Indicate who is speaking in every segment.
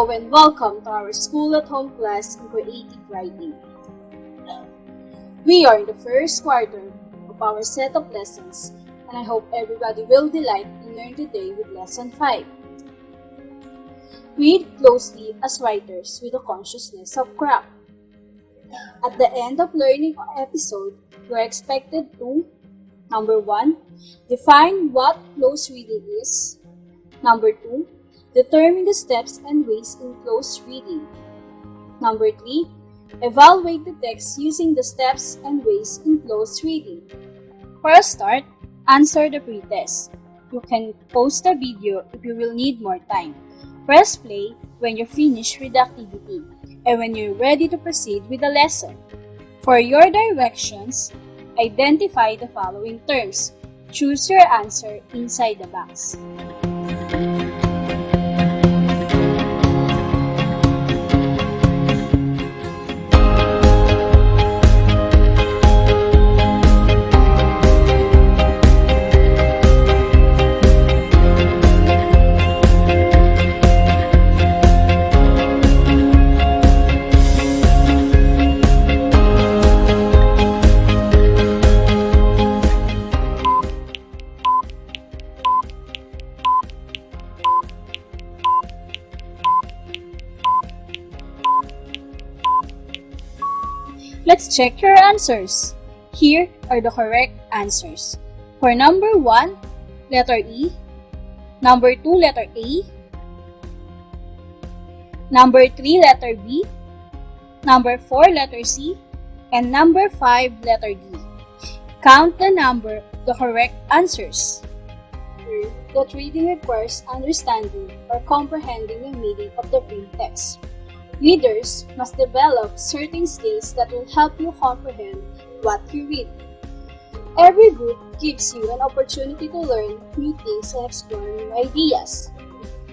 Speaker 1: Hello and welcome to our School at Home class in Creative Writing. We are in the first quarter of our set of lessons, and I hope everybody will delight in learning today with Lesson 5. Read closely as writers with a consciousness of craft. At the end of learning episode, you are expected to Number 1. Define what close reading is. Number 2. Determine the steps and ways in close reading. Number 3. Evaluate the text using the steps and ways in close reading. For a start, answer the pre-test. You can pause the video if you will need more time. Press play when you finish with the activity and when you're ready to proceed with the lesson. For your directions, identify the following terms. Choose your answer inside the box. Let's check your answers. Here are the correct answers. For number 1, letter E. Number 2, letter A. Number 3, letter B. Number 4, letter C. And number 5, letter D. Count the number of the correct answers. That reading requires understanding or comprehending the meaning of the print text. Readers must develop certain skills that will help you comprehend what you read. Every book gives you an opportunity to learn new things and explore new ideas.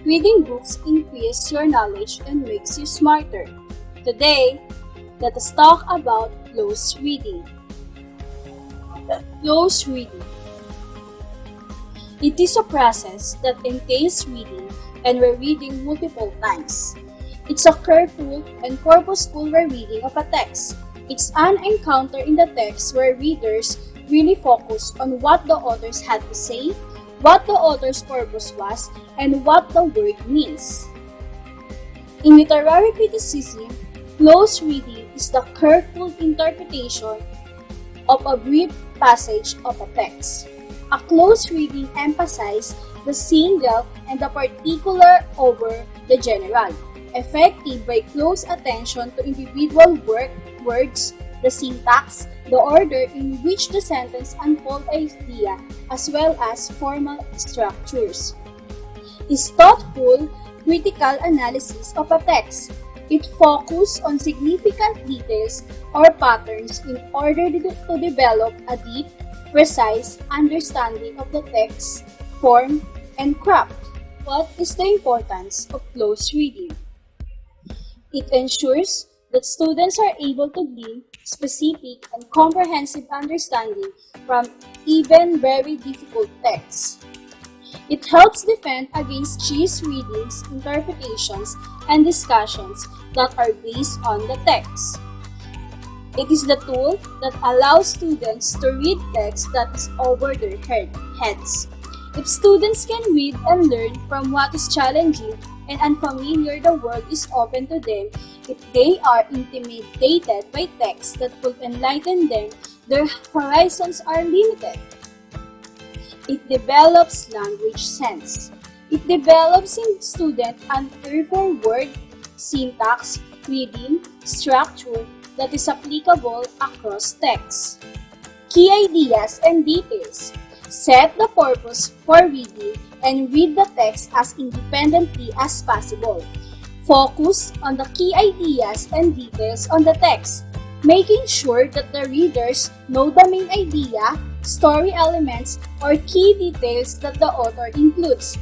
Speaker 1: Reading books increases your knowledge and makes you smarter. Today, let us talk about close reading. Close reading. It is a process that entails reading and rereading multiple times. It's a careful and purposeful rereading of a text. It's an encounter in the text where readers really focus on what the authors had to say, what the author's purpose was, and what the word means. In literary criticism, close reading is the careful interpretation of a brief passage of a text. A close reading emphasizes the single and the particular over the general. Effective by close attention to individual words, the syntax, the order in which the sentence unfolds idea, as well as formal structures. Is thoughtful, critical analysis of a text. It focuses on significant details or patterns in order to develop a deep, precise understanding of the text, form, and craft. What is the importance of close reading? It ensures that students are able to glean specific and comprehensive understanding from even very difficult texts. It helps defend against cheese readings, interpretations, and discussions that are based on the text. It is the tool that allows students to read text that is over their heads. If students can read and learn from what is challenging and unfamiliar, the world is open to them. If they are intimidated by texts that will enlighten them, their horizons are limited. It develops language sense. It develops in students an ear for word, syntax, reading, structure that is applicable across texts. Key ideas and details. Set the purpose for reading and read the text as independently as possible. Focus on the key ideas and details on the text, making sure that the readers know the main idea, story elements, or key details that the author includes.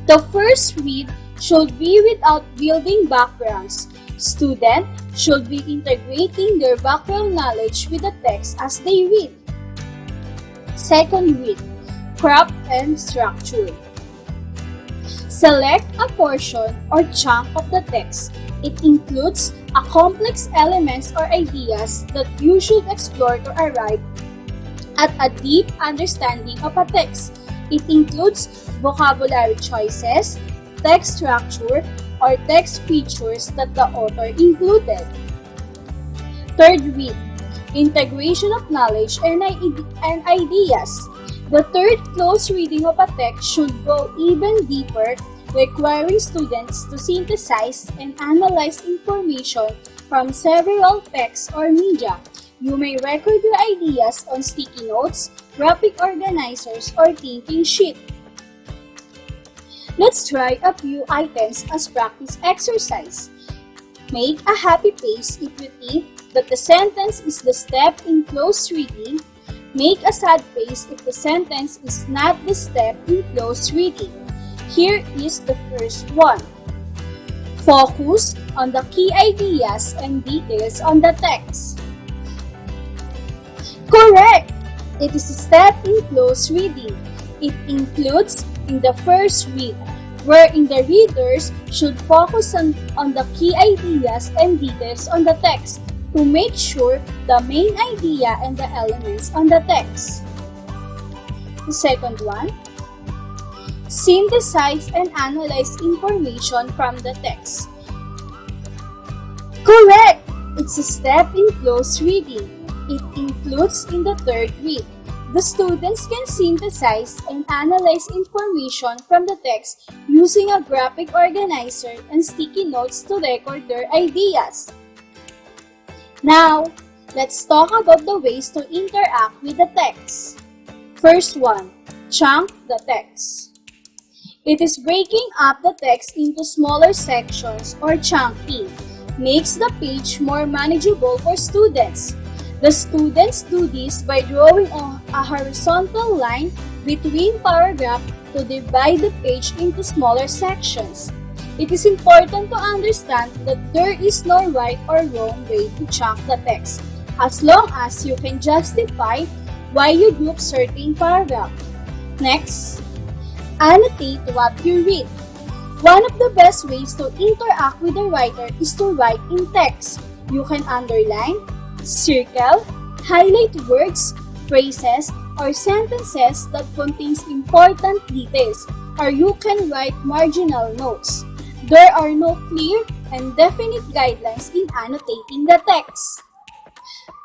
Speaker 1: The first read should be without building backgrounds. Students should be integrating their background knowledge with the text as they read. Second read, craft and structure. Select a portion or chunk of the text. It includes a complex elements or ideas that you should explore to arrive at a deep understanding of a text. It includes vocabulary choices, text structure, or text features that the author included. Third, read. Integration of knowledge and ideas. The third close reading of a text should go even deeper, requiring students to synthesize and analyze information from several texts or media. You may record your ideas on sticky notes, graphic organizers, or thinking sheet. Let's try a few items as practice exercise. Make a happy face if you think that the sentence is the step in close reading. Make a sad face if the sentence is not the step in close reading. Here is the first one. Focus on the key ideas and details on the text. Correct! It is a step in close reading. It includes in the first read, wherein the readers should focus on the key ideas and details on the text to make sure the main idea and the elements on the text. The second one, synthesize and analyze information from the text. Correct! It's a step in close reading. It includes in the third read. The students can synthesize and analyze information from the text using a graphic organizer and sticky notes to record their ideas. Now, let's talk about the ways to interact with the text. First one, chunk the text. It is breaking up the text into smaller sections or chunking. Makes the page more manageable for students. The students do this by drawing a horizontal line between paragraphs to divide the page into smaller sections. It is important to understand that there is no right or wrong way to chunk the text, as long as you can justify why you group certain paragraphs. Next, annotate what you read. One of the best ways to interact with the writer is to write in text. You can underline, circle, highlight words, phrases, or sentences that contains important details, or you can write marginal notes. There are no clear and definite guidelines in annotating the text.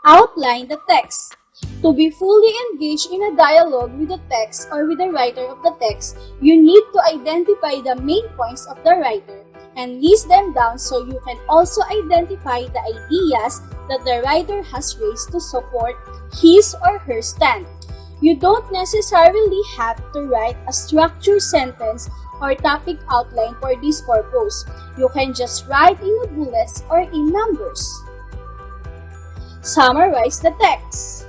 Speaker 1: Outline the text. To be fully engaged in a dialogue with the text or with the writer of the text, you need to identify the main points of the writer and list them down so you can also identify the ideas that the writer has raised to support his or her stand. You don't necessarily have to write a structured sentence or topic outline for this purpose. You can just write in bullets or in numbers. Summarize the text.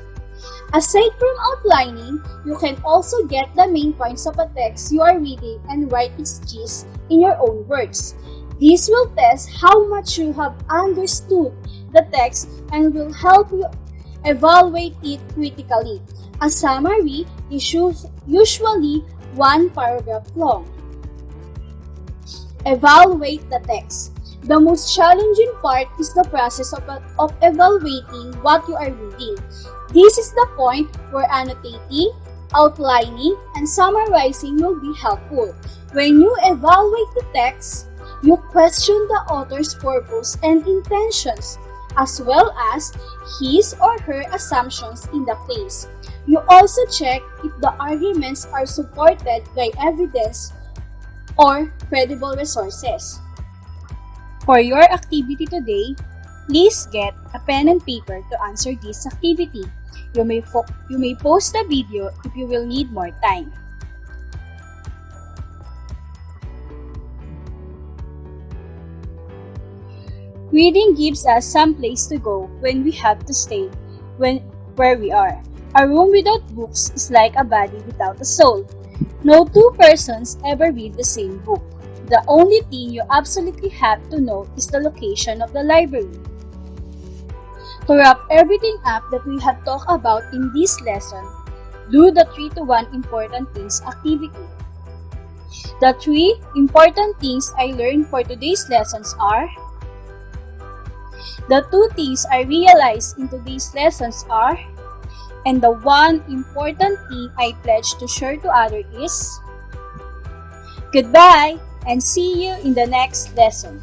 Speaker 1: Aside from outlining, you can also get the main points of a text you are reading and write its gist in your own words. This will test how much you have understood the text and will help you evaluate it critically. A summary is usually one paragraph long. Evaluate the text. The most challenging part is the process of evaluating what you are reading. This is the point where annotating, outlining, and summarizing will be helpful. When you evaluate the text, you question the author's purpose and intentions, as well as his or her assumptions in the case. You also check if the arguments are supported by evidence or credible resources. For your activity today, please get a pen and paper to answer this activity. You may post a video if you will need more time. Reading gives us some place to go when we have to stay where we are. A room without books is like a body without a soul. No two persons ever read the same book. The only thing you absolutely have to know is the location of the library. To wrap everything up that we have talked about in this lesson, do the 3-to-1 important things activity. The three important things I learned for today's lessons are: the two things I realized in today's lessons are, and the one important thing I pledge to share to others is. Goodbye, and see you in the next lesson.